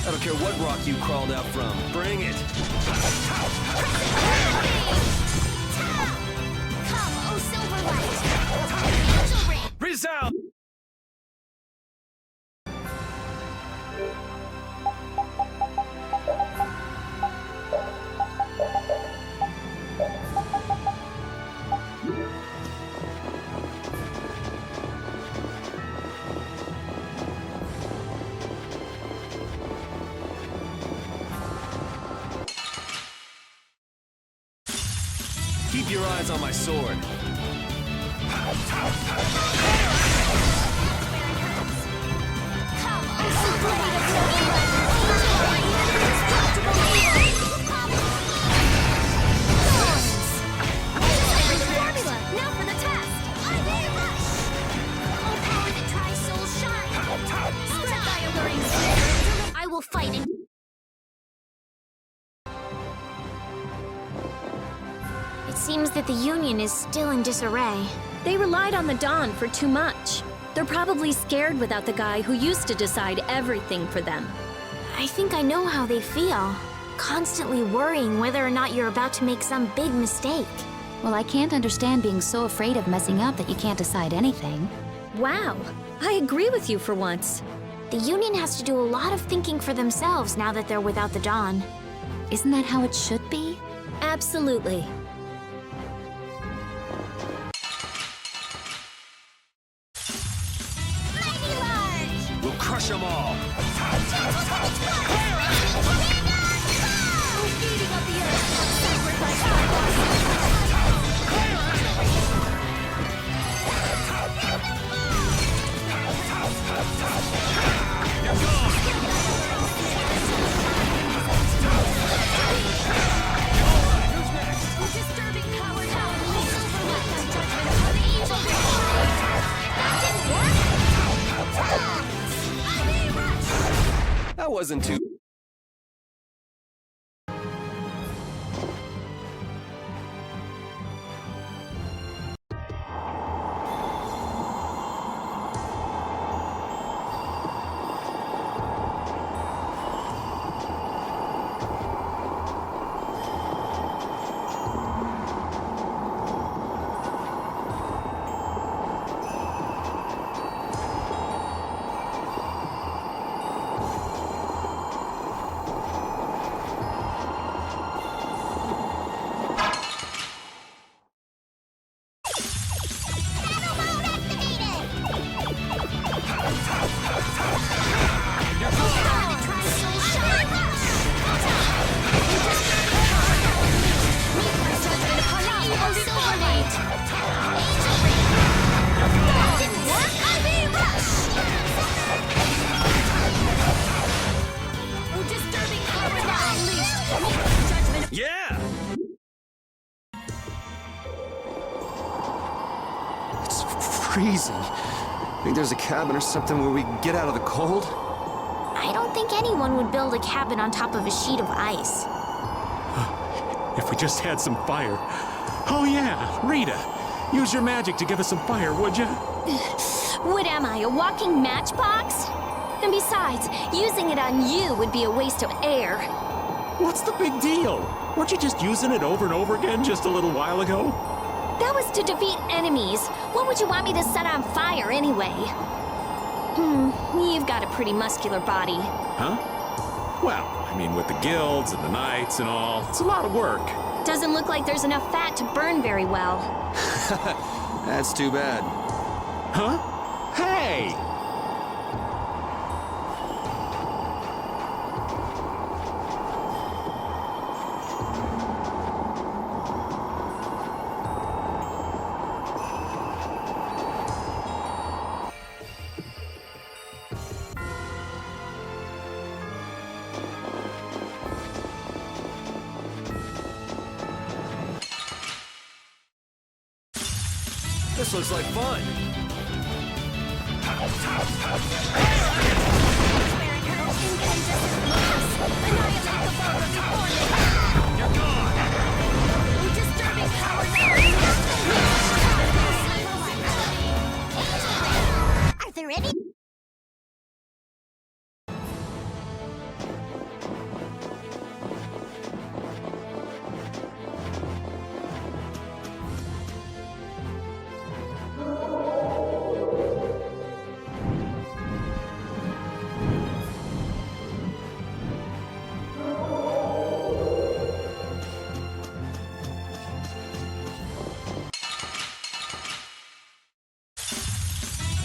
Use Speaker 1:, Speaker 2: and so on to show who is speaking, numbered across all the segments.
Speaker 1: I don't care what rock you crawled out from. Bring it!
Speaker 2: Come, oh Silverlight!
Speaker 1: Resound! Keep your eyes on my sword.
Speaker 2: I will fight in. It seems that the Union is still in disarray.
Speaker 3: They relied on the Dawn for too much. They're probably scared without the guy who used to decide everything for them.
Speaker 2: I think I know how they feel. Constantly worrying whether or not you're about to make some big mistake.
Speaker 4: Well, I can't understand being so afraid of messing up that you can't decide anything.
Speaker 3: Wow, I agree with you for once.
Speaker 2: The Union has to do a lot of thinking for themselves now that they're without the Dawn.
Speaker 4: Isn't that how it should be?
Speaker 3: Absolutely.
Speaker 2: Mighty Large!
Speaker 1: We'll crush them all!
Speaker 2: Eating up the earth!
Speaker 1: That wasn't too...
Speaker 2: Didn't work. Rush. Oh, disturbing power unleashed. Judgment.
Speaker 1: Yeah! It's freezing. Think there's a cabin or something where we can get out of the cold?
Speaker 2: I don't think anyone would build a cabin on top of a sheet of ice.
Speaker 5: If we just had some fire. Oh yeah, Rita, use your magic to give us some fire, would you?
Speaker 3: What am I, a walking matchbox? And besides, using it on you would be a waste of air.
Speaker 5: What's the big deal? Weren't you just using it over and over again just a little while ago?
Speaker 3: That was to defeat enemies. What would you want me to set on fire anyway? You've got a pretty muscular body.
Speaker 5: Huh? Well, I mean, with the guilds and the knights and all, it's a lot of work.
Speaker 3: Doesn't look like there's enough fat to burn very well.
Speaker 1: That's too bad.
Speaker 5: Huh? Hey!
Speaker 1: This looks like fun. You're gone!
Speaker 2: Disturbing power Are there any?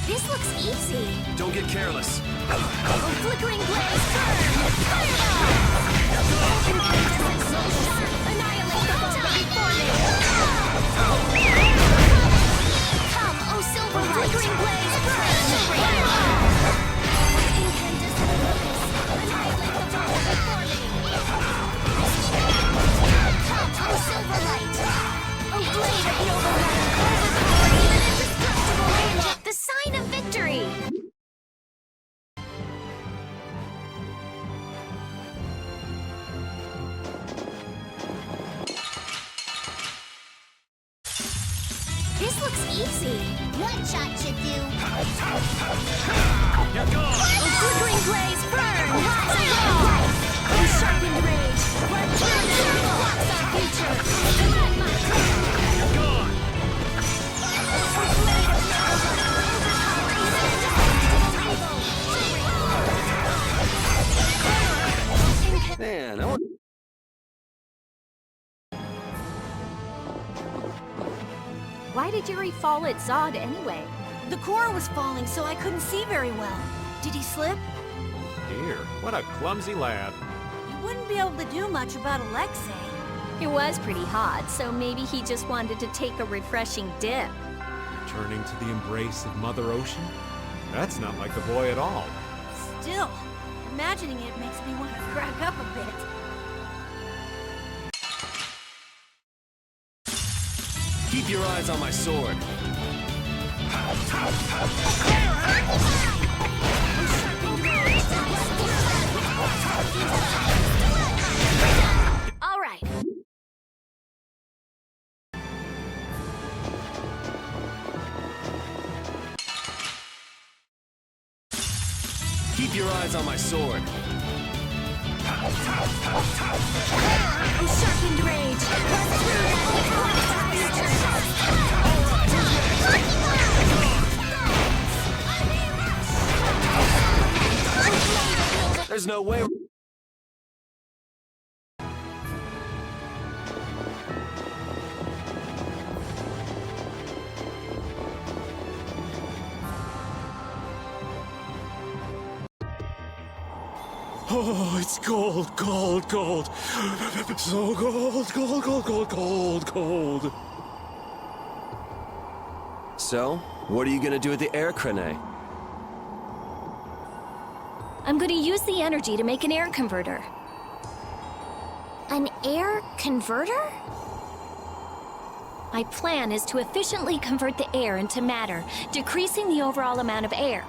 Speaker 2: This looks easy.
Speaker 1: Don't get careless.
Speaker 2: Oh, flickering blaze, burn! Incandescent soul sharp, annihilate the foe before me! Come, oh silver flickering blaze, burn! Incandescent focus, annihilate the foe before me! Come, oh silver light! Oh blade of noble light, overpower even indestructible angel! The sign of victory! This looks easy. One shot should do.
Speaker 1: You're gone!
Speaker 2: Oh, flickering blaze, burn! Oh, sharpened rage! Let pure blocks our future! Let my
Speaker 1: You're gone! Man, I want...
Speaker 3: Why did Yuri fall at Zod anyway?
Speaker 6: The core was falling, so I couldn't see very well. Did he slip?
Speaker 5: Dear, what a clumsy lad.
Speaker 6: You wouldn't be able to do much about Alexei.
Speaker 3: It was pretty hot, so maybe he just wanted to take a refreshing dip.
Speaker 5: Turning to the embrace of Mother Ocean? That's not like the boy at all.
Speaker 6: Still, imagining it makes me want to crack up a bit.
Speaker 1: Keep your eyes on my sword.
Speaker 2: All right.
Speaker 1: Keep your eyes on my sword.
Speaker 2: Oh, sharpened rage!
Speaker 1: There's no way...
Speaker 5: Oh, it's cold, cold, cold. So cold, cold, cold, cold, cold, cold.
Speaker 1: So, what are you gonna do with the air crane?
Speaker 3: I'm going to use the energy to make an air converter.
Speaker 2: An air converter?
Speaker 3: My plan is to efficiently convert the air into matter, decreasing the overall amount of air.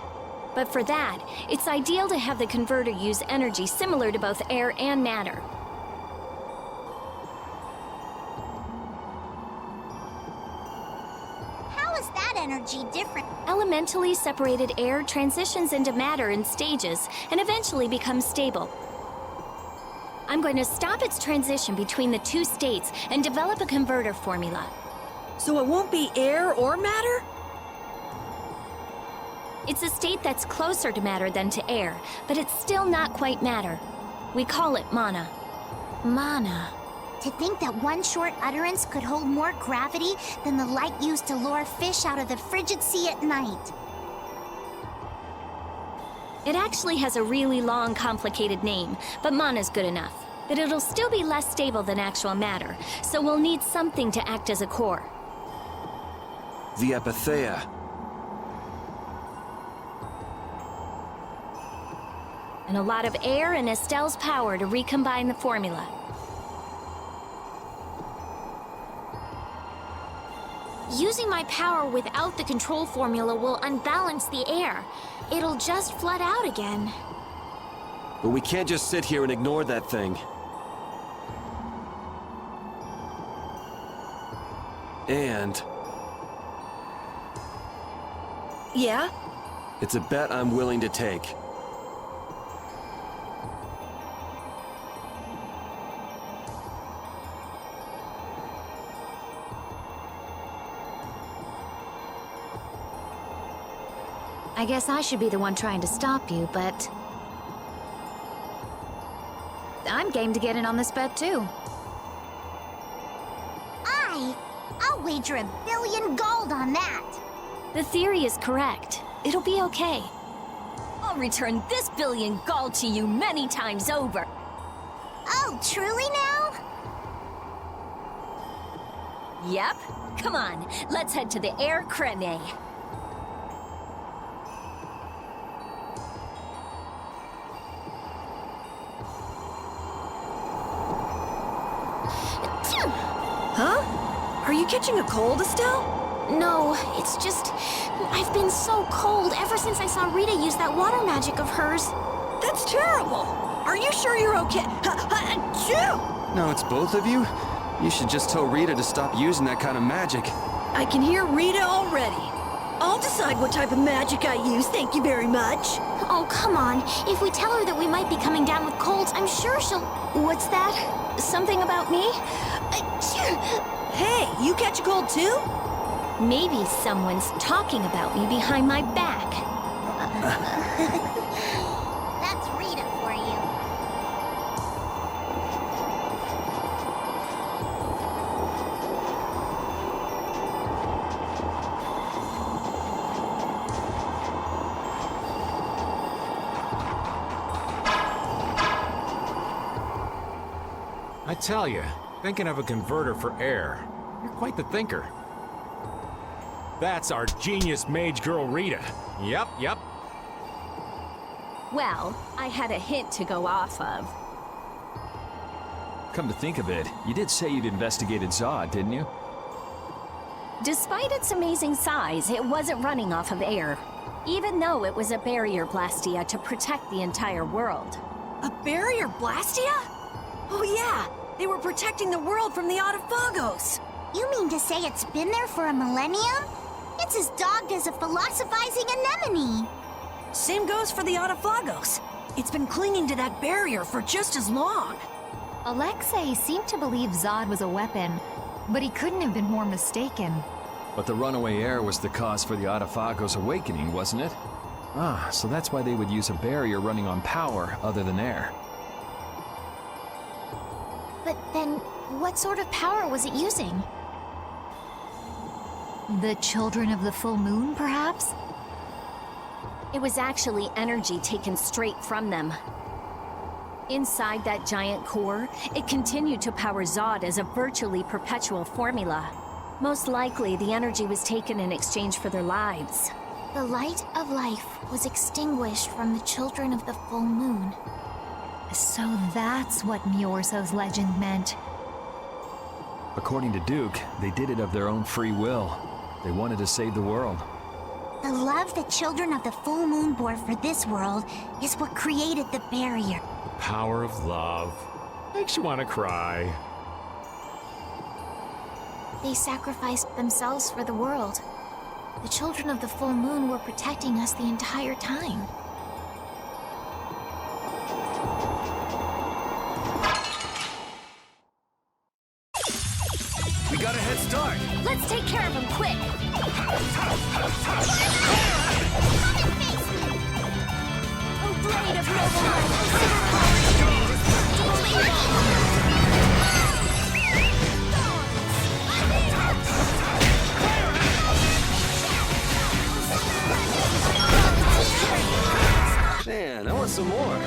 Speaker 3: But for that, it's ideal to have the converter use energy similar to both air and matter.
Speaker 2: How is that energy different?
Speaker 3: Elementally separated air transitions into matter in stages and eventually becomes stable. I'm going to stop its transition between the two states and develop a converter formula.
Speaker 6: So it won't be air or matter?
Speaker 3: It's a state that's closer to matter than to air, but it's still not quite matter. We call it mana.
Speaker 2: Mana. To think that one short utterance could hold more gravity than the light used to lure fish out of the frigid sea at night.
Speaker 3: It actually has a really long, complicated name, but mana's good enough. But it'll still be less stable than actual matter, so we'll need something to act as a core.
Speaker 1: The Epithea.
Speaker 3: And a lot of air and Estelle's power to recombine the formula.
Speaker 2: Using my power without the control formula will unbalance the air. It'll just flood out again.
Speaker 1: But we can't just sit here and ignore that thing. And
Speaker 6: Yeah?
Speaker 1: it's a bet I'm willing to take.
Speaker 4: I guess I should be the one trying to stop you, but... I'm game to get in on this bet, too.
Speaker 2: I'll wager $1 billion gold on that.
Speaker 3: The theory is correct. It'll be okay. I'll return this billion gold to you many times over.
Speaker 2: Oh, truly now?
Speaker 3: Yep. Come on, let's head to the air crane.
Speaker 6: Huh? Are you catching a cold, Estelle?
Speaker 2: No, it's just... I've been so cold ever since I saw Rita use that water magic of hers.
Speaker 6: That's terrible! Are you sure you're okay? Achoo!
Speaker 1: No, it's both of you? You should just tell Rita to stop using that kind of magic.
Speaker 6: I can hear Rita already. I'll decide what type of magic I use, thank you very much.
Speaker 2: Oh, come on. If we tell her that we might be coming down with colds, I'm sure she'll...
Speaker 3: What's that? Something about me?
Speaker 6: Hey, you catch a cold too?
Speaker 3: Maybe someone's talking about me behind my back.
Speaker 2: That's Rita for you.
Speaker 5: I tell you, thinking of a converter for air. You're quite the thinker. That's our genius mage girl, Rita. Yep.
Speaker 3: Well, I had a hint to go off of.
Speaker 7: Come to think of it, you did say you'd investigated Zod, didn't you?
Speaker 3: Despite its amazing size, it wasn't running off of air. Even though it was a barrier Blastia to protect the entire world.
Speaker 6: A barrier Blastia? Oh yeah, they were protecting the world from the Autophagos.
Speaker 2: You mean to say it's been there for a millennium? It's as dogged as a philosophizing anemone.
Speaker 6: Same goes for the Autophagos. It's been clinging to that barrier for just as long.
Speaker 4: Alexei seemed to believe Zod was a weapon, but he couldn't have been more mistaken.
Speaker 7: But the runaway air was the cause for the Autophagos' awakening, wasn't it? Ah, so that's why they would use a barrier running on power other than air.
Speaker 2: But then, what sort of power was it using?
Speaker 4: The children of the full moon, perhaps?
Speaker 3: It was actually energy taken straight from them. Inside that giant core, it continued to power Zod as a virtually perpetual formula. Most likely, the energy was taken in exchange for their lives.
Speaker 2: The light of life was extinguished from the children of the full moon.
Speaker 4: So that's what Miorso's legend meant.
Speaker 7: According to Duke, they did it of their own free will. They wanted to save the world.
Speaker 2: The love the children of the full moon bore for this world is what created the barrier.
Speaker 5: Power of love. Makes you want to cry.
Speaker 2: They sacrificed themselves for the world. The children of the full moon were protecting us the entire time.
Speaker 1: We got a head start.
Speaker 3: Let's take care of him quick! Oh, blade of noble
Speaker 1: Man, I want some more.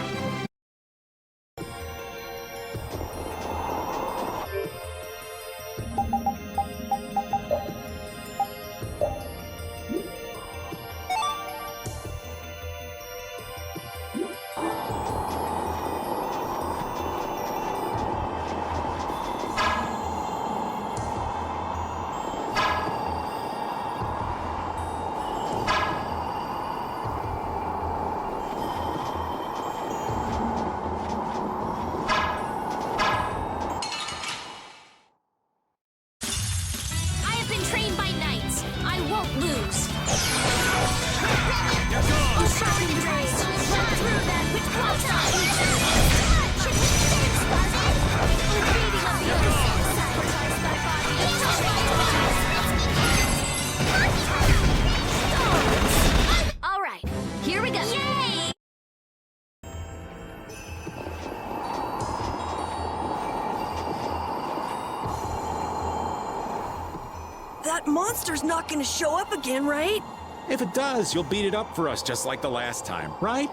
Speaker 6: That monster's not gonna show up again, right?
Speaker 5: If it does, you'll beat it up for us just like the last time, right?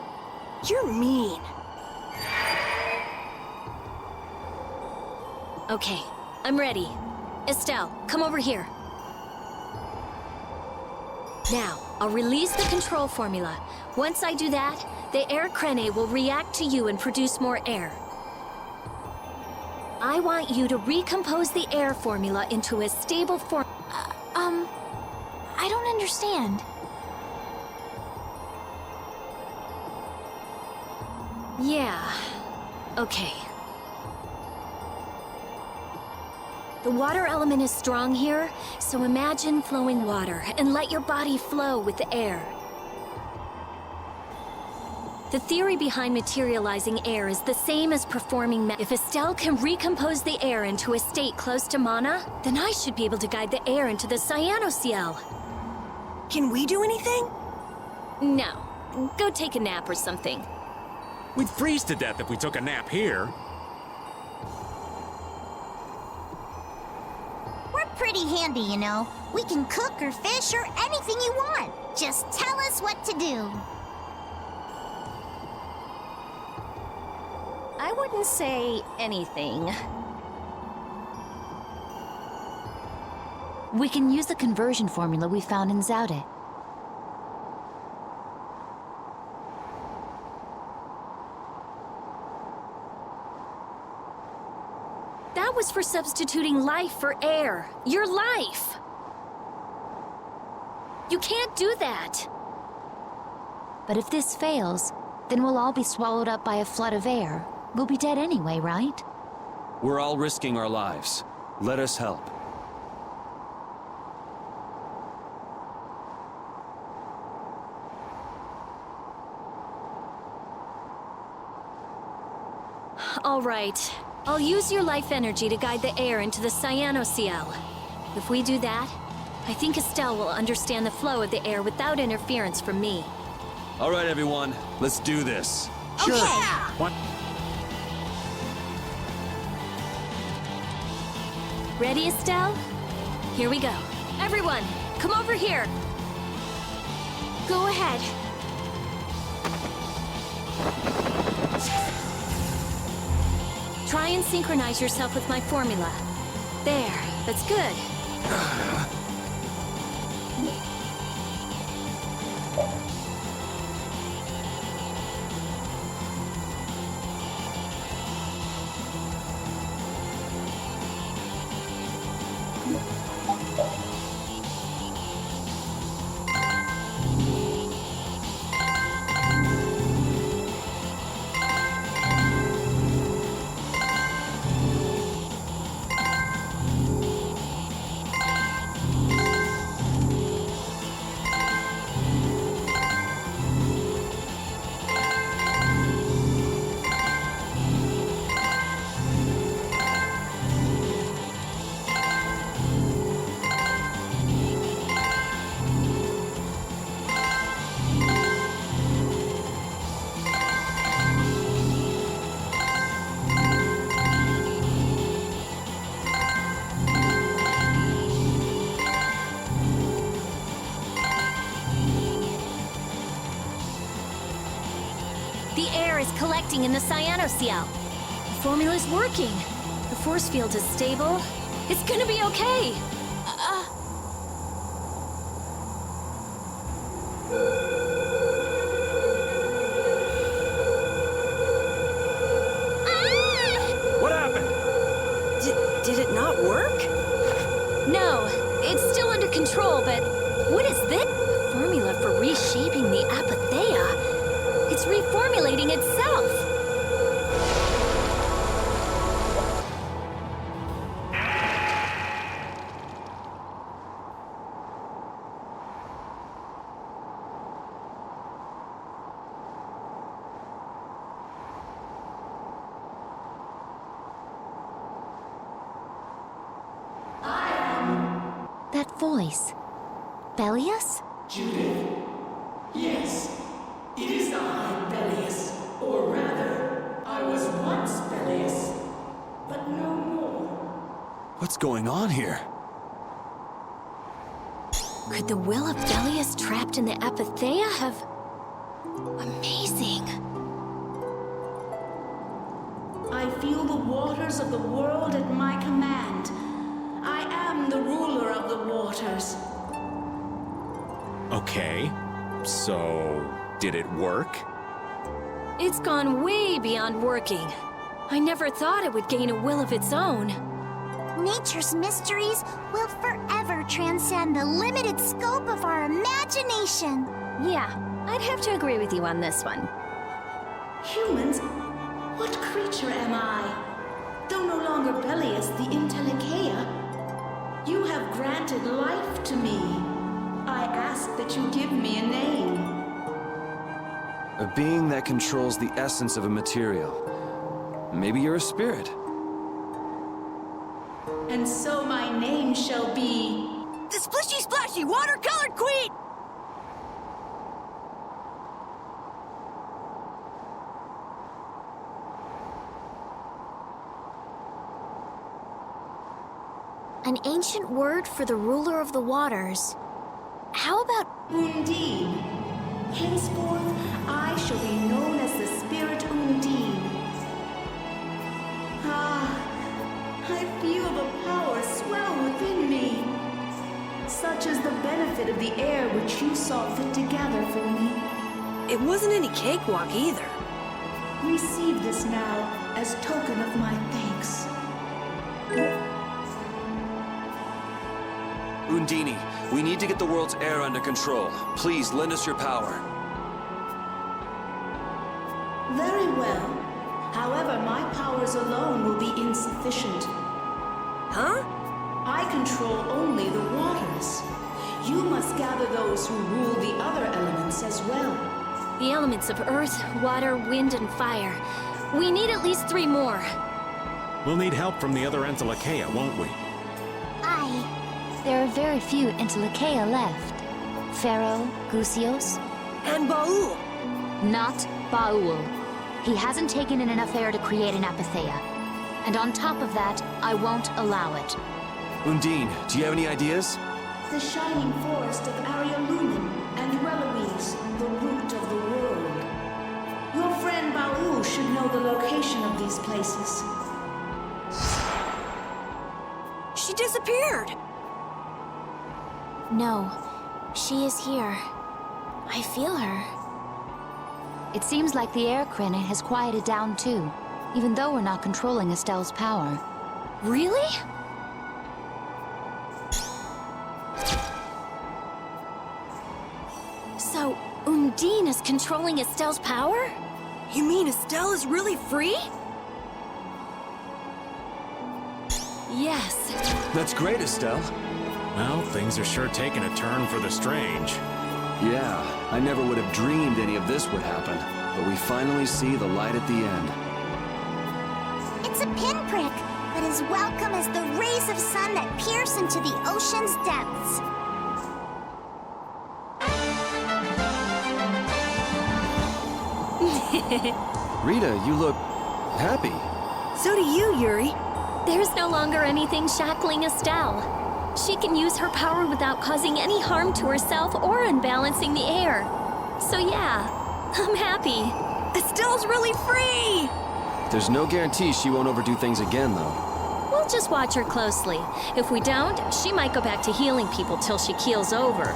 Speaker 6: You're mean.
Speaker 3: Okay, I'm ready. Estelle, come over here. Now, I'll release the control formula. Once I do that, the air crene will react to you and produce more air. I want you to recompose the air formula into a stable form.
Speaker 2: I don't understand.
Speaker 3: Yeah, okay. The water element is strong here, so imagine flowing water and let your body flow with the air. The theory behind materializing air is the same as performing If Estelle can recompose the air into a state close to mana, then I should be able to guide the air into the cyanoceal.
Speaker 6: Can we do anything?
Speaker 3: No. Go take a nap or something.
Speaker 5: We'd freeze to death if we took a nap here.
Speaker 2: We're pretty handy, you know. We can cook or fish or anything you want. Just tell us what to do.
Speaker 3: I wouldn't say anything.
Speaker 8: We can use the conversion formula we found in Zaude.
Speaker 3: That was for substituting life for air. Your life! You can't do that!
Speaker 8: But if this fails, then we'll all be swallowed up by a flood of air. We'll be dead anyway, right?
Speaker 1: We're all risking our lives. Let us help.
Speaker 3: All right. I'll use your life energy to guide the air into the cyanoceal. If we do that, I think Estelle will understand the flow of the air without interference from me.
Speaker 1: All right, everyone. Let's do this.
Speaker 5: Sure.
Speaker 6: Okay.
Speaker 5: What?
Speaker 3: Ready, Estelle? Here we go. Everyone, come over here. Go ahead. Try and synchronize yourself with my formula. There, that's good. The air is collecting in the cyanocell. The formula's working. The force field is stable. It's gonna be okay.
Speaker 5: What happened?
Speaker 6: Did it not work?
Speaker 3: No, it's still under control, but what is this? A formula for reshaping the apatheia. It's reformulating itself.
Speaker 8: That voice. Bellius?
Speaker 9: Judith? Yes. It is I, Bellius. Or rather, I was once Bellius, but no more.
Speaker 1: What's going on here?
Speaker 3: Could the will of Bellius trapped in the apatheia have... Amazing.
Speaker 10: I feel the waters of the world at my command. I am the ruler of the waters.
Speaker 5: Okay, so did it work?
Speaker 3: It's gone way beyond working. I never thought it would gain a will of its own.
Speaker 2: Nature's mysteries will forever transcend the limited scope of our imagination.
Speaker 3: Yeah, I'd have to agree with you on this one.
Speaker 10: Humans? What creature am I? Though no longer Bellius the Intellicheia, you have granted life to me. I ask that you give me a name.
Speaker 1: A being that controls the essence of a material. Maybe you're a spirit.
Speaker 10: And so my name shall be...
Speaker 6: The Splishy Splashy Watercolored Queen!
Speaker 3: An ancient word for the ruler of the waters. How about...
Speaker 10: Undine. Henceforth, I shall be known as the Spirit Undine. I feel the power swell within me. Such is the benefit of the air which you saw fit to gather for me.
Speaker 6: It wasn't any cakewalk either.
Speaker 10: Receive this now as token of my thanks.
Speaker 1: Undine, we need to get the world's air under control. Please lend us your power.
Speaker 10: Very well. However, my powers alone will be insufficient.
Speaker 6: Huh?
Speaker 10: I control only the waters. You must gather those who rule the other elements as well.
Speaker 3: The elements of earth, water, wind, and fire. We need at least 3 more.
Speaker 5: We'll need help from the other Entelikeia, won't we?
Speaker 2: Aye.
Speaker 8: There are very few Intellicheia left. Pharaoh, Gusios.
Speaker 6: And Baul.
Speaker 8: Not Baul. He hasn't taken in enough air to create an apatheia. And on top of that, I won't allow it.
Speaker 1: Undine, do you have any ideas?
Speaker 10: The shining forest of Arialumen and Reloise, the root of the world. Your friend Baul should know the location of these places.
Speaker 6: She disappeared.
Speaker 2: No, she is here. I feel her.
Speaker 8: It seems like the air credit has quieted down too, even though we're not controlling Estelle's power.
Speaker 3: Really? So, Undine is controlling Estelle's power?
Speaker 6: You mean Estelle is really free?
Speaker 3: Yes.
Speaker 1: That's great, Estelle.
Speaker 5: Well, things are sure taking a turn for the strange.
Speaker 1: Yeah, I never would have dreamed any of this would happen, but we finally see the light at the end.
Speaker 2: It's a pinprick, but as welcome as the rays of sun that pierce into the ocean's depths.
Speaker 1: Rita, you look happy.
Speaker 6: So do you, Yuri.
Speaker 3: There's no longer anything shackling Estelle. She can use her power without causing any harm to herself or unbalancing the air. So yeah, I'm happy.
Speaker 6: Estelle's really free!
Speaker 1: There's no guarantee she won't overdo things again, though.
Speaker 3: We'll just watch her closely. If we don't, she might go back to healing people till she keels over.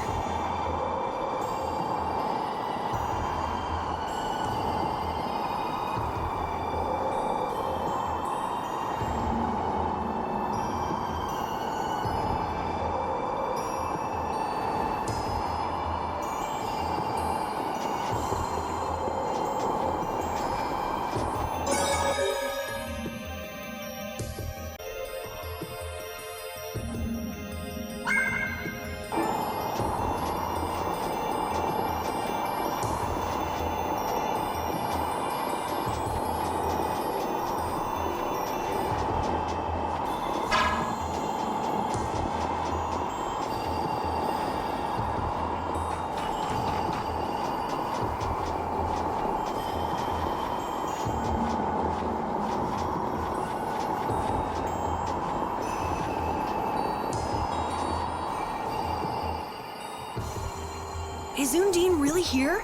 Speaker 6: Is Undine really here?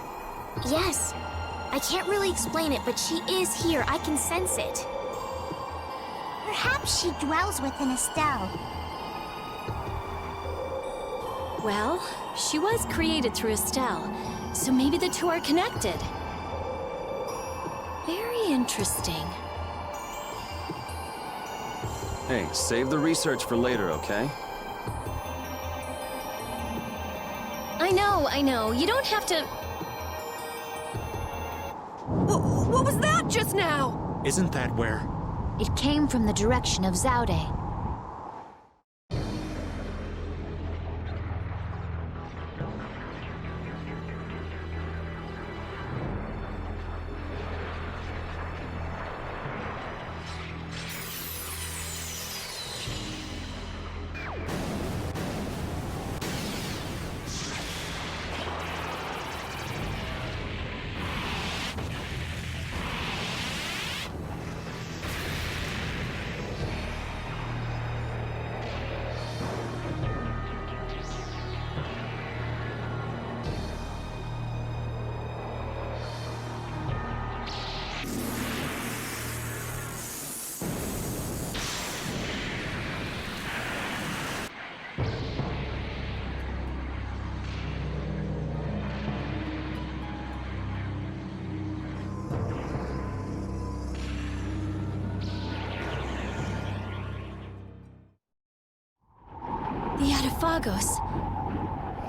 Speaker 2: Yes. I can't really explain it, but she is here. I can sense it. Perhaps she dwells within Estelle.
Speaker 3: Well, she was created through Estelle, so maybe the two are connected. Very interesting.
Speaker 1: Hey, save the research for later, okay?
Speaker 3: I know. You don't have to...
Speaker 6: What was that just now?
Speaker 5: Isn't that where?
Speaker 8: It came from the direction of Zaude.
Speaker 3: The Atafagos.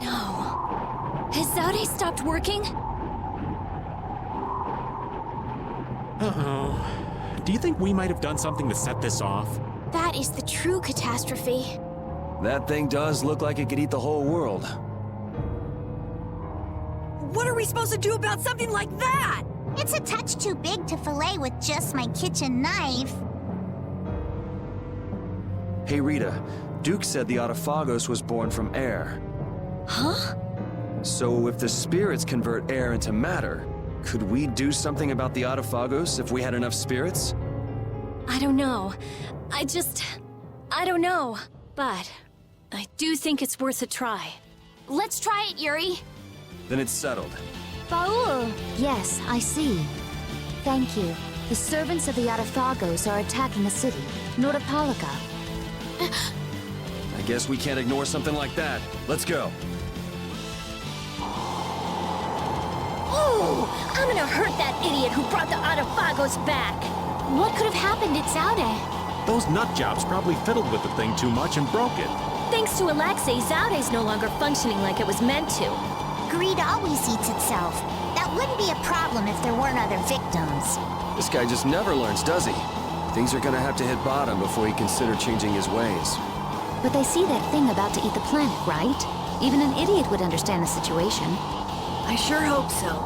Speaker 3: No. Has Zaude stopped working?
Speaker 5: Uh-oh. Do you think we might have done something to set this off?
Speaker 2: That is the true catastrophe.
Speaker 1: That thing does look like it could eat the whole world.
Speaker 6: What are we supposed to do about something like that?
Speaker 2: It's a touch too big to fillet with just my kitchen knife.
Speaker 1: Hey, Rita. Duke said the Atafagos was born from air.
Speaker 3: Huh?
Speaker 1: So if the spirits convert air into matter, could we do something about the Atafagos if we had enough spirits?
Speaker 3: I don't know. I don't know. But I do think it's worth a try.
Speaker 2: Let's try it, Yuri.
Speaker 1: Then it's settled.
Speaker 8: Baul! Yes, I see. Thank you. The servants of the Atafagos are attacking a city, Nordopolica.
Speaker 1: I guess we can't ignore something like that. Let's go.
Speaker 3: Ooh! I'm gonna hurt that idiot who brought the Autophagos back!
Speaker 2: What could have happened at Zaude?
Speaker 5: Those nut jobs probably fiddled with the thing too much and broke it.
Speaker 3: Thanks to Alexei, Zaude's no longer functioning like it was meant to.
Speaker 2: Greed always eats itself. That wouldn't be a problem if there weren't other victims.
Speaker 1: This guy just never learns, does he? Things are gonna have to hit bottom before he consider changing his ways.
Speaker 8: But they see that thing about to eat the planet, right? Even an idiot would understand the situation.
Speaker 6: I sure hope so.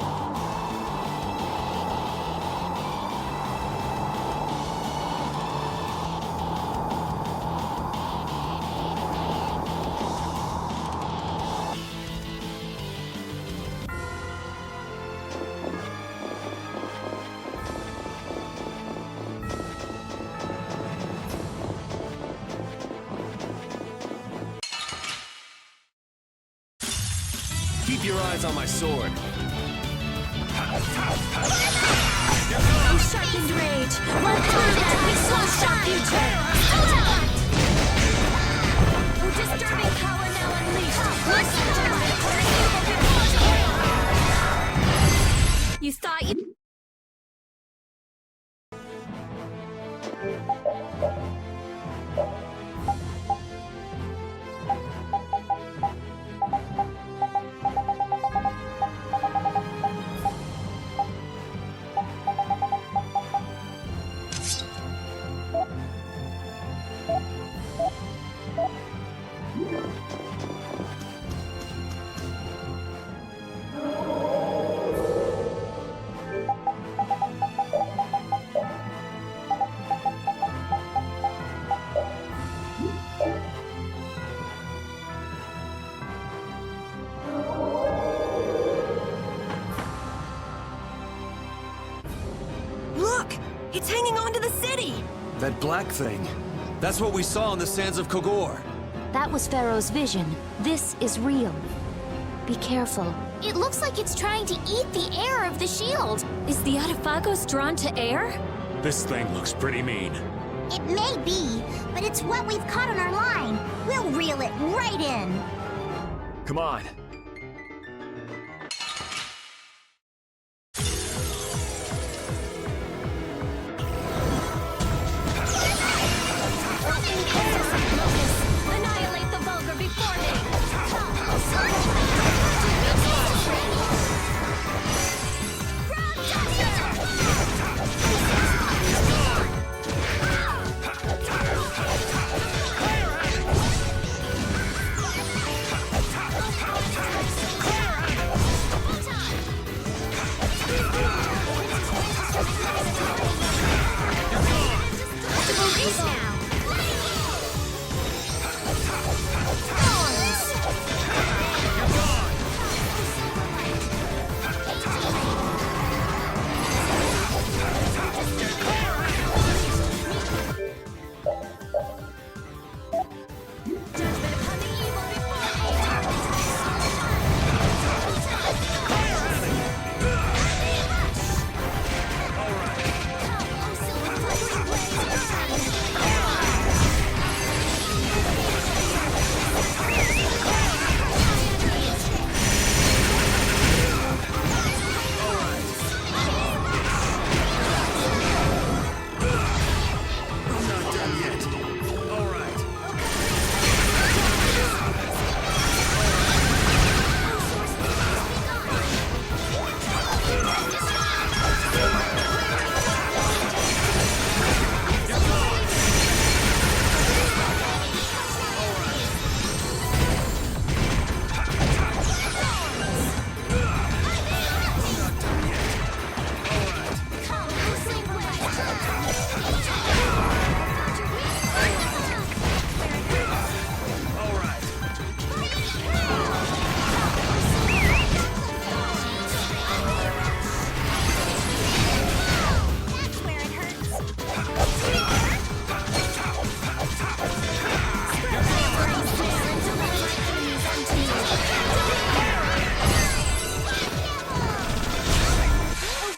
Speaker 1: Keep your eyes on my sword.
Speaker 3: I'm sharpened rage! Run through that! We slashed our future! Oh, disturbing power now unleashed! Listen to my evil! You thought you...
Speaker 6: Look! It's hanging on to the city!
Speaker 1: That black thing. That's what we saw on the sands of Kogor.
Speaker 8: That was Pharaoh's vision. This is real. Be careful.
Speaker 2: It looks like it's trying to eat the air of the shield.
Speaker 3: Is the Autophagos drawn to air?
Speaker 5: This thing looks pretty mean.
Speaker 2: It may be, but it's what we've caught on our line. We'll reel it right in.
Speaker 1: Come on.
Speaker 3: Annihilate the vulgar before me!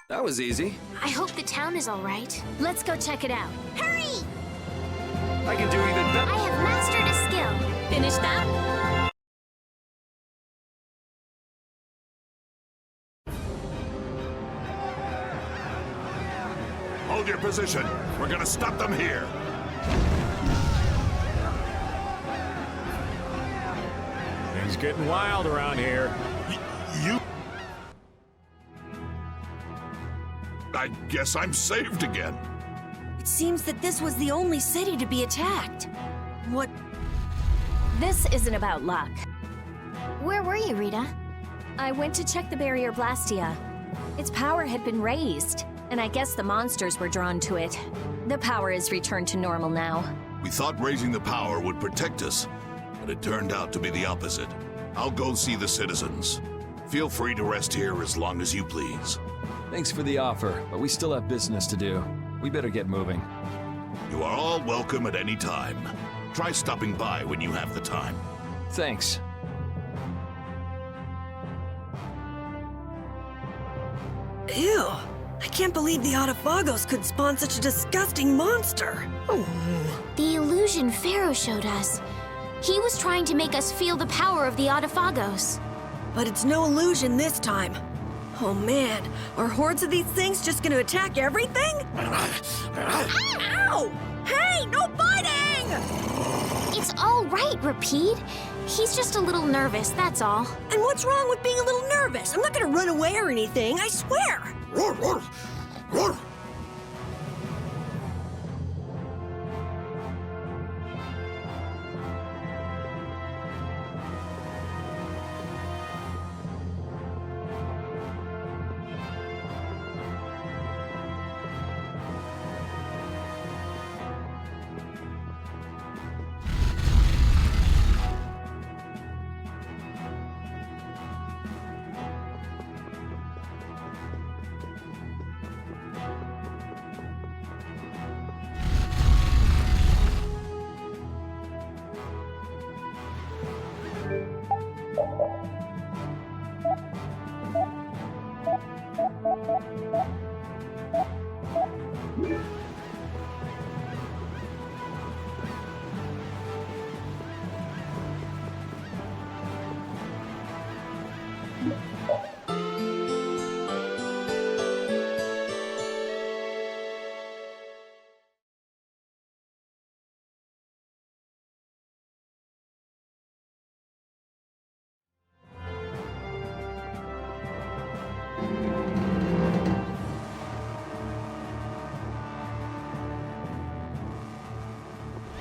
Speaker 1: That was easy.
Speaker 2: I hope the town is all right.
Speaker 3: Let's go check it out.
Speaker 2: Hurry!
Speaker 1: I can do even better.
Speaker 2: I have mastered a skill.
Speaker 3: Finish that?
Speaker 11: Hold your position. We're gonna stop them here.
Speaker 5: Things getting wild around here.
Speaker 11: You... I guess I'm saved again.
Speaker 6: It seems that this was the only city to be attacked. What?
Speaker 3: This isn't about luck.
Speaker 2: Where were you, Rita?
Speaker 3: I went to check the barrier Blastia. Its power had been raised, and I guess the monsters were drawn to it. The power is returned to normal now.
Speaker 11: We thought raising the power would protect us, but it turned out to be the opposite. I'll go see the citizens. Feel free to rest here as long as you please.
Speaker 7: Thanks for the offer, but we still have business to do. We better get moving.
Speaker 11: You are all welcome at any time. Try stopping by when you have the time.
Speaker 7: Thanks.
Speaker 6: Ew! I can't believe the Autophagos could spawn such a disgusting monster.
Speaker 2: The illusion Pharaoh showed us. He was trying to make us feel the power of the Autophagos.
Speaker 6: But it's no illusion this time. Oh man, are hordes of these things just gonna attack everything? Ow! Hey, no biting!
Speaker 2: It's all right, Repeat. He's just a little nervous, that's all.
Speaker 6: And what's wrong with being a little nervous? I'm not gonna run away or anything, I swear!
Speaker 11: Roar, roar, roar.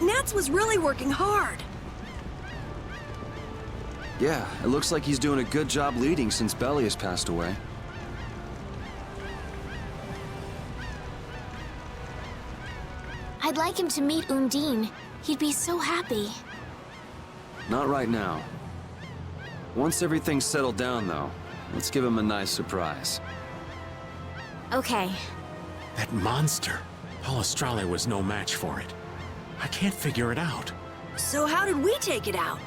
Speaker 6: Nats was really working hard.
Speaker 1: Yeah, it looks like he's doing a good job leading since Belly has passed away.
Speaker 2: I'd like him to meet Undine. He'd be so happy.
Speaker 1: Not right now. Once everything's settled down, though, let's give him a nice surprise.
Speaker 2: Okay.
Speaker 5: That monster. Australe was no match for it. I can't figure it out.
Speaker 6: So how did we take it out?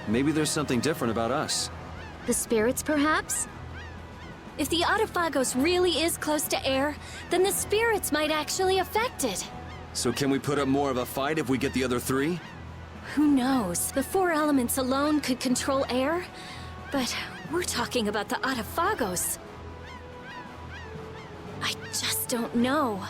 Speaker 1: Maybe there's something different about us.
Speaker 8: The spirits, perhaps?
Speaker 3: If the Autophagos really is close to air, then the spirits might actually affect it.
Speaker 1: So can we put up more of a fight if we get the other three?
Speaker 3: Who knows? The four elements alone could control air, but we're talking about the Autophagos. I just don't know.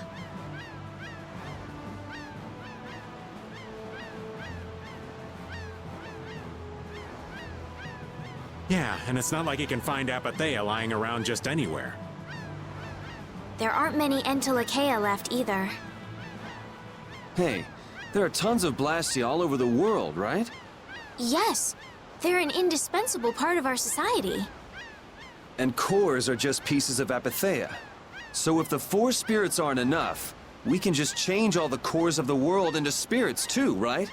Speaker 5: Yeah, and it's not like you can find Apatheia lying around just anywhere.
Speaker 2: There aren't many entelekea left either.
Speaker 1: Hey, there are tons of Blastia all over the world, right?
Speaker 2: Yes, they're an indispensable part of our society.
Speaker 1: And cores are just pieces of Apatheia. So if the four spirits aren't enough, we can just change all the cores of the world into spirits too, right?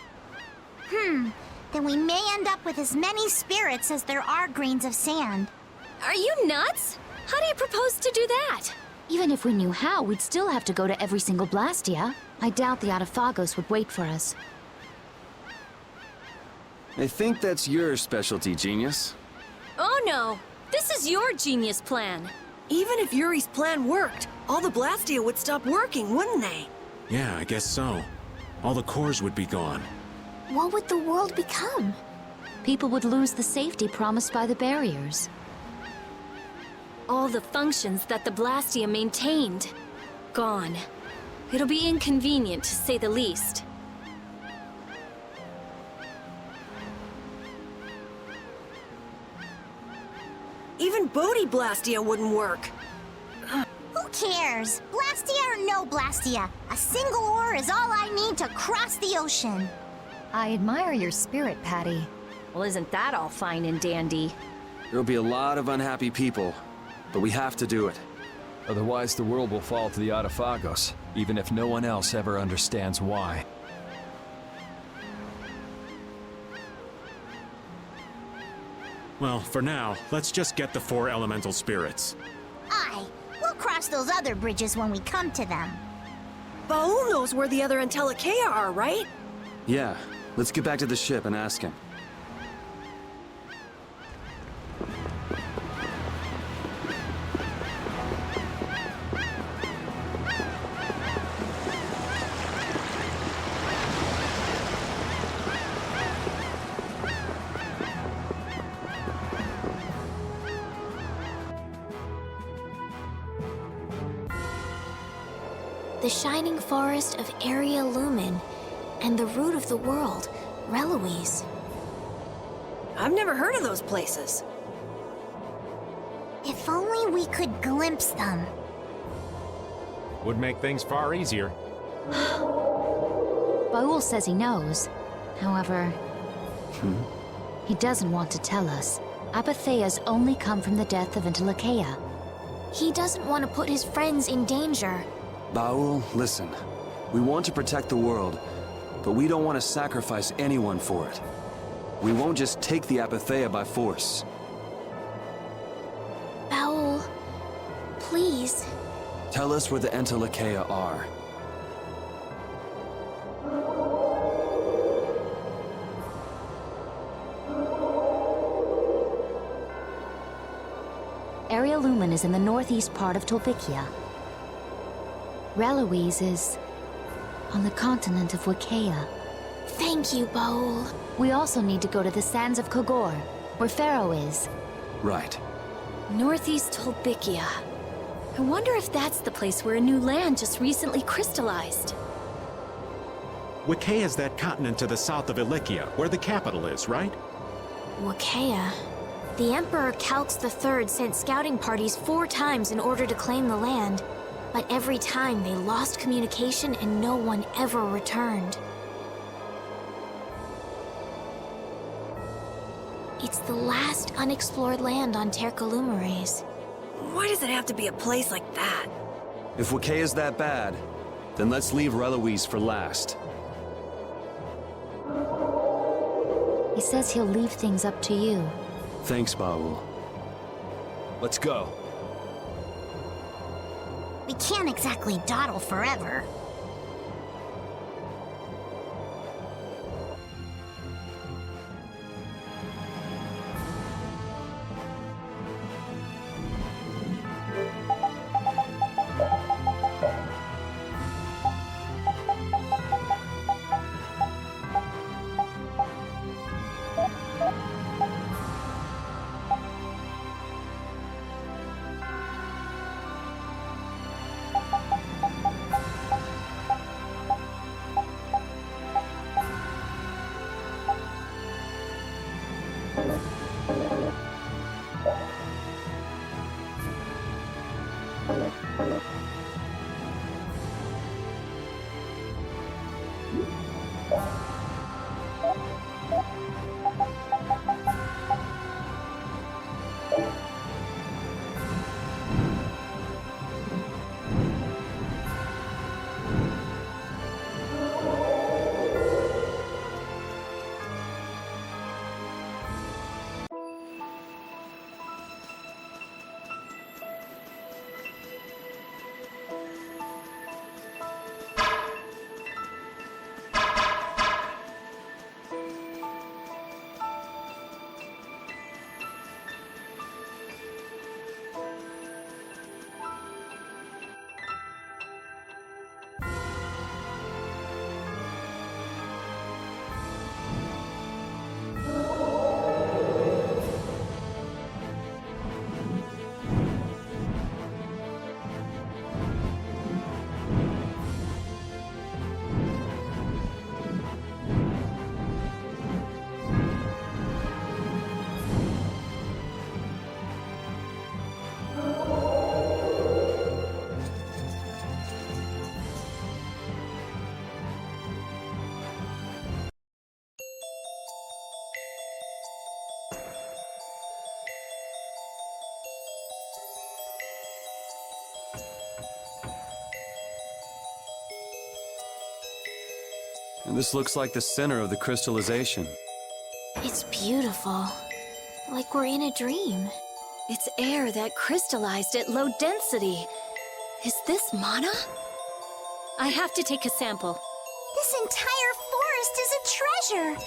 Speaker 2: Then we may end up with as many spirits as there are grains of sand.
Speaker 3: Are you nuts? How do you propose to do that?
Speaker 8: Even if we knew how, we'd still have to go to every single Blastia. I doubt the Autophagos would wait for us.
Speaker 1: I think that's your specialty, genius.
Speaker 3: Oh no! This is your genius plan!
Speaker 6: Even if Yuri's plan worked, all the Blastia would stop working, wouldn't they?
Speaker 5: Yeah, I guess so. All the cores would be gone.
Speaker 2: what would the world become?
Speaker 8: People would lose the safety promised by the barriers.
Speaker 3: All the functions that the Blastia maintained. Gone. It'll be inconvenient, to say the least.
Speaker 6: Even Bodhi Blastia wouldn't work.
Speaker 2: Who cares? Blastia or no Blastia? A single oar is all I need to cross the ocean.
Speaker 4: I admire your spirit, Patty.
Speaker 3: Well, isn't that all fine and dandy?
Speaker 1: There'll be a lot of unhappy people, but we have to do it.
Speaker 7: Otherwise, the world will fall to the Audifagos, even if no one else ever understands why.
Speaker 5: Well, for now, let's just get the 4 elemental spirits.
Speaker 2: Aye, we'll cross those other bridges when we come to them.
Speaker 6: Baul knows where the other Entelekea are, right?
Speaker 1: Yeah, let's get back to the ship and ask him.
Speaker 2: The shining forest of Area Lumen, and the root of the world, Reloise.
Speaker 6: I've never heard of those places.
Speaker 2: If only we could glimpse them.
Speaker 5: Would make things far easier.
Speaker 8: Baul says he knows. However, he doesn't want to tell us. Apatheas only come from the death of Entelekea.
Speaker 2: He doesn't want to put his friends in danger.
Speaker 1: Baul, listen. We want to protect the world, but we don't want to sacrifice anyone for it. We won't just take the Apatheia by force.
Speaker 2: Baul, please.
Speaker 1: Tell us where the Entelekea are.
Speaker 8: Area Lumen is in the northeast part of Tolvikia. Reloise is on the continent of Wicea.
Speaker 2: Thank you, Baul.
Speaker 8: We also need to go to the sands of Kogor, where Pharaoh is.
Speaker 1: Right.
Speaker 3: Northeast Tolbikia. I wonder if that's the place where a new land just recently crystallized.
Speaker 5: Wicea that continent to the south of Ilikia, where the capital is, right?
Speaker 2: Wicea. The Emperor Calx III sent scouting parties 4 times in order to claim the land. But every time they lost communication and no one ever returned. It's the last unexplored land on Tercalumeres.
Speaker 6: Why does it have to be a place like that?
Speaker 1: If Wicea's that bad, then let's leave Reloise for last.
Speaker 8: He says he'll leave things up to you.
Speaker 1: Thanks, Baul.
Speaker 7: Let's go.
Speaker 2: We can't exactly dawdle forever.
Speaker 1: And this looks like the center of the crystallization.
Speaker 2: It's beautiful. Like we're in a dream.
Speaker 3: It's air that crystallized at low density. Is this mana? I have to take a sample.
Speaker 12: This entire forest is a treasure,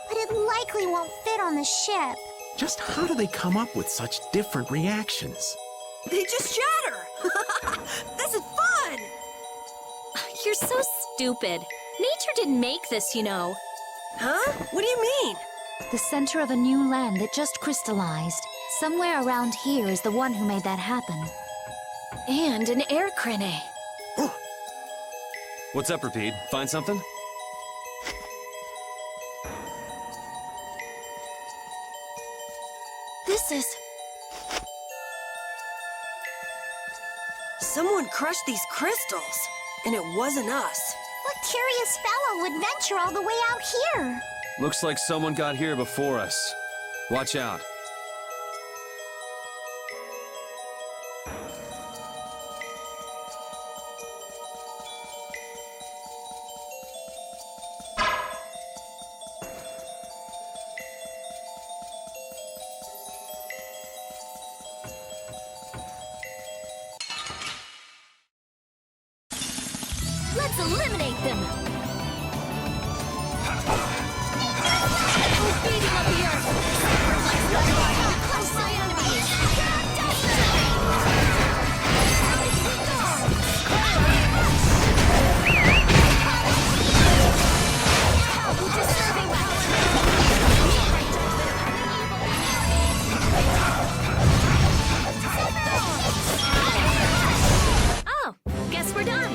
Speaker 12: but it likely won't fit on the ship.
Speaker 5: Just how do they come up with such different reactions?
Speaker 6: They just shatter! This is fun!
Speaker 3: You're so stupid. Nature didn't make this, you know.
Speaker 6: Huh? What do you mean?
Speaker 8: The center of a new land that just crystallized. Somewhere around here is the one who made that happen.
Speaker 3: And an air crane.
Speaker 1: What's up, Rapide? Find something?
Speaker 2: This is...
Speaker 6: Someone crushed these crystals, and it wasn't us.
Speaker 12: What curious fellow would venture all the way out here?
Speaker 1: Looks like someone got here before us. Watch out.
Speaker 3: Let's eliminate them! Beating up the earth! Close my enemies! Oh, guess we're done!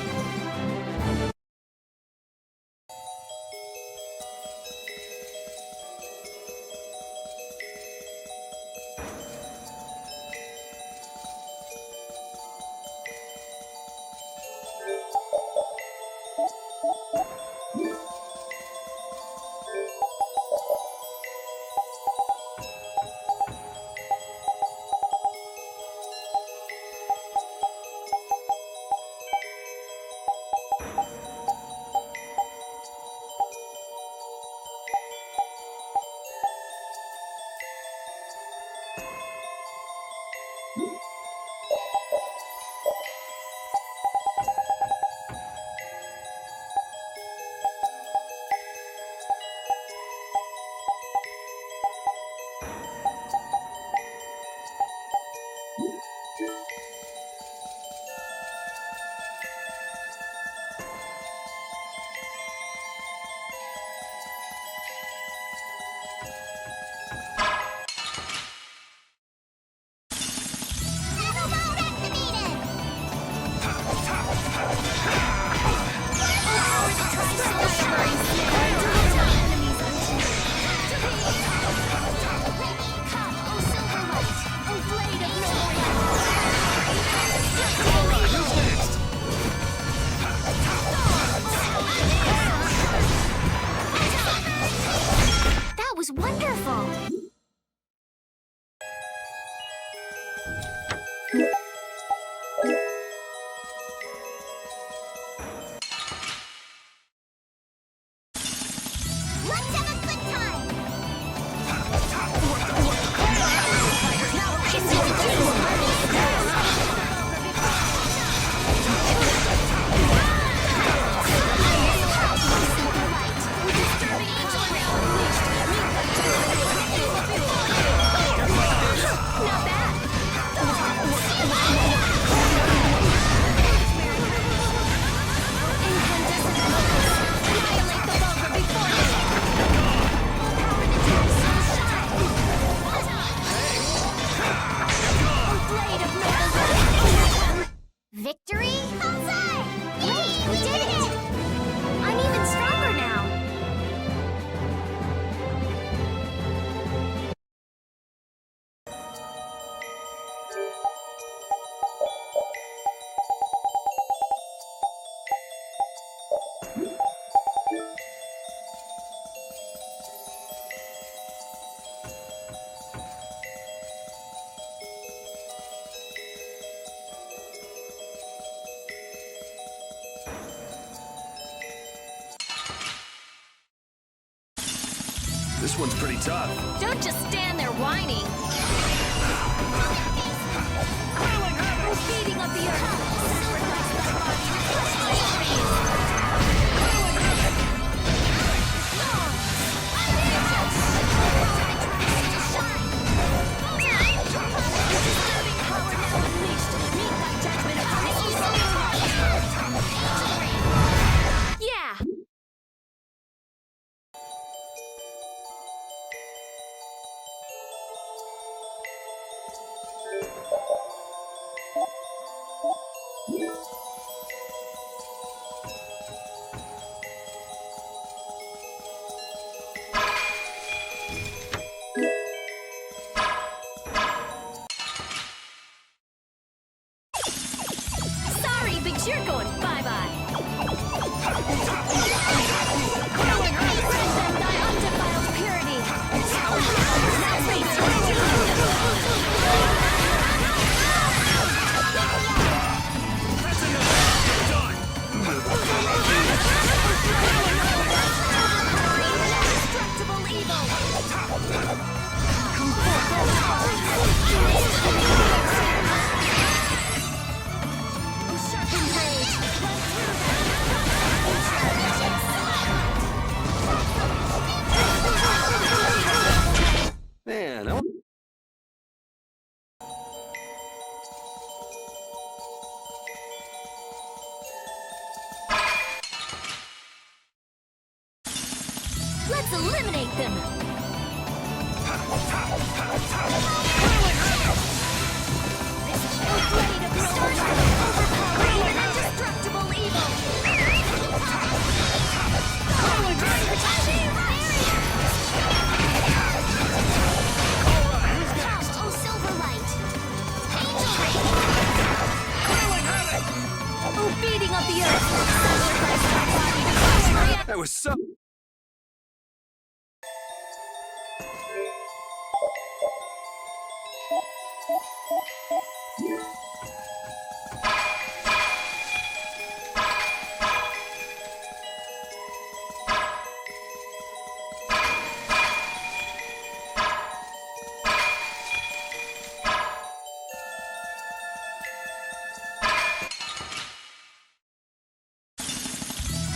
Speaker 2: was wonderful!
Speaker 12: Not bad!
Speaker 1: This one's pretty tough.
Speaker 3: Don't just stand there whining. Beating up the Yeah. Sorry, but you're going bye-bye. Present thy undefiled purity. Now face indestructible evil. Sharpened rage.
Speaker 1: Man,
Speaker 3: Let's eliminate them. This blade of stars overpower even indestructible evil. Oh, Silverlight. Oh, beating up the earth. Sacrifice my body to crush my
Speaker 1: that was so...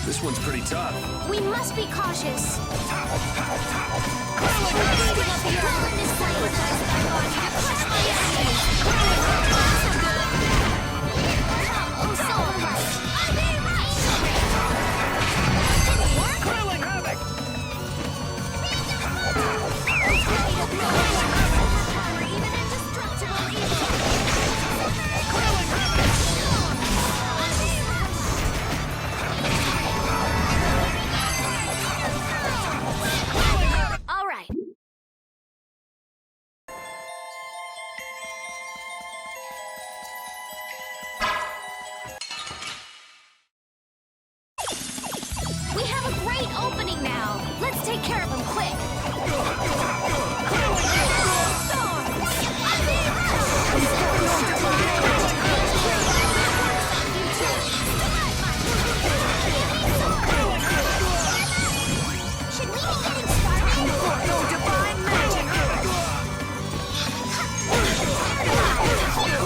Speaker 1: This one's pretty tough.
Speaker 2: We must be cautious. All right. We have a great opening now. Let's take care of him quick. Should we be getting started? No divine magic.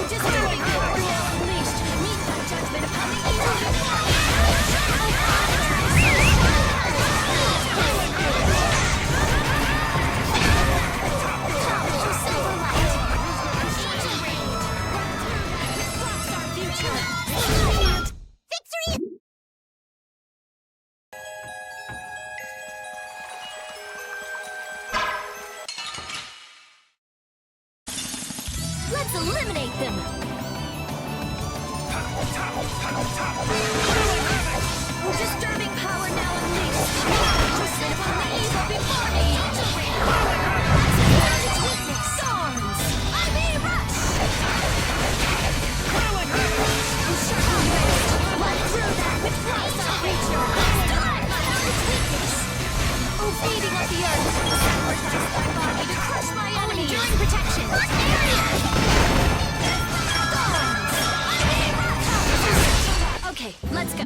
Speaker 2: Disturbing power now unleashed. Meet thy judgment upon the Let's eliminate them! Disturbing power now unleashed! To sit upon the evil before me! Storms! Ivy rush! Run through that with flies on nature! Oh, feeding of the earth! Sacrifice my body to crush my enemy! Enduring protection! Okay, let's go.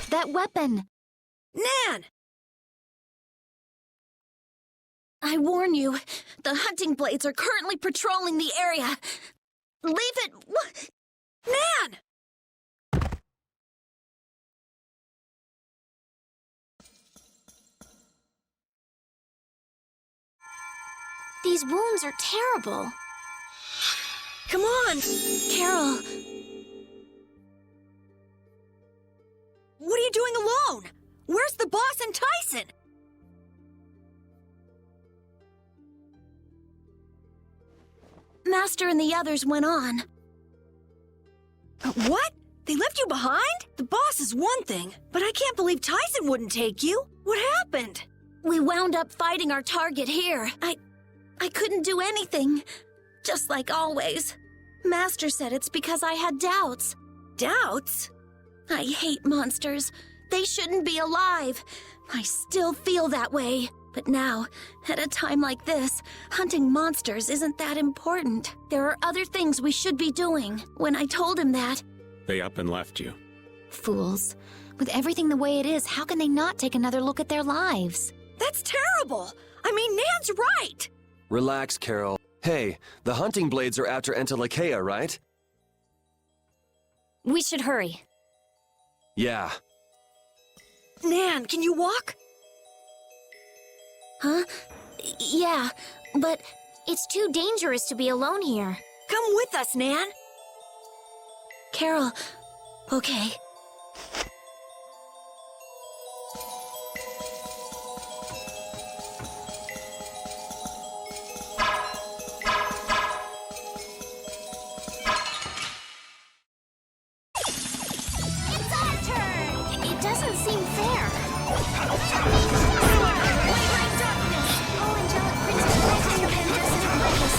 Speaker 8: That weapon!
Speaker 6: Nan!
Speaker 10: I warn you, the hunting blades are currently patrolling the area. Leave it...
Speaker 6: Nan!
Speaker 2: These wounds are terrible.
Speaker 6: Come on!
Speaker 10: Karol,
Speaker 6: What are you doing alone? Where's the boss and Tyson?
Speaker 10: Master and the others went on.
Speaker 6: What? They left you behind? The boss is one thing, but I can't believe Tyson wouldn't take you. What happened?
Speaker 10: We wound up fighting our target here. I couldn't do anything. Just like always. Master said it's because I had doubts.
Speaker 6: Doubts?
Speaker 10: I hate monsters. They shouldn't be alive. I still feel that way. But now, at a time like this, hunting monsters isn't that important. There are other things we should be doing. When I told him that...
Speaker 5: They up and left you.
Speaker 8: Fools. With everything the way it is, how can they not take another look at their lives?
Speaker 6: That's terrible! I mean, Nan's right!
Speaker 1: Relax, Karol. Hey, the hunting blades are after enigmatic, right?
Speaker 3: We should hurry.
Speaker 1: Yeah.
Speaker 6: Nan, can you walk?
Speaker 10: Huh? Yeah, but...
Speaker 2: It's too dangerous to be alone here.
Speaker 6: Come with us, Nan.
Speaker 10: Karol, okay.
Speaker 2: It's our turn! It doesn't seem fair. Oh, angelic princess, blessing the incandescent locus.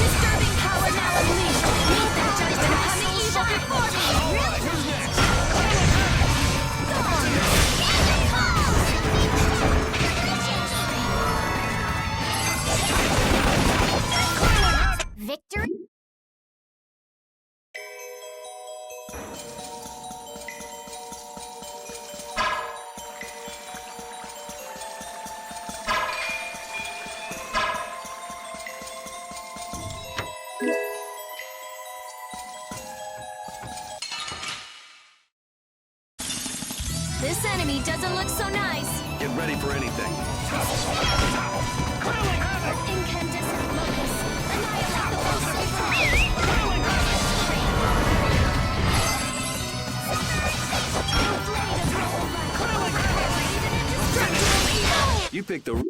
Speaker 10: Disturbing power now unleashed. Meet that judgment upon the evil before me.
Speaker 1: Who's next?
Speaker 2: Victory?
Speaker 3: This enemy doesn't look so nice.
Speaker 1: Get ready for anything.
Speaker 3: Incandescent locus. Annihilate the whole silver.
Speaker 1: You picked the...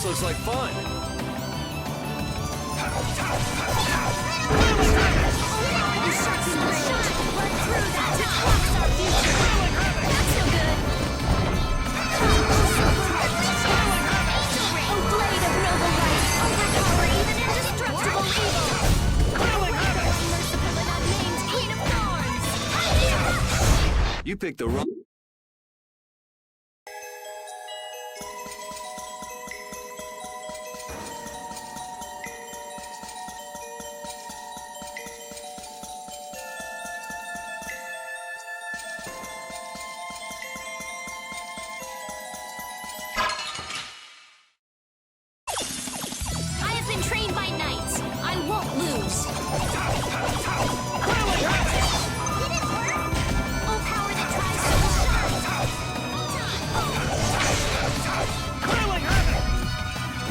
Speaker 1: This looks like fun. You picked the wrong...
Speaker 2: I have been trained by knights. I won't lose. Oh, power that tries so hard.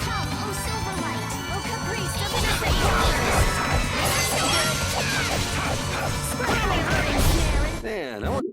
Speaker 2: Come, oh Silverlight. Oh caprice of innocent waters.
Speaker 1: Man, I want...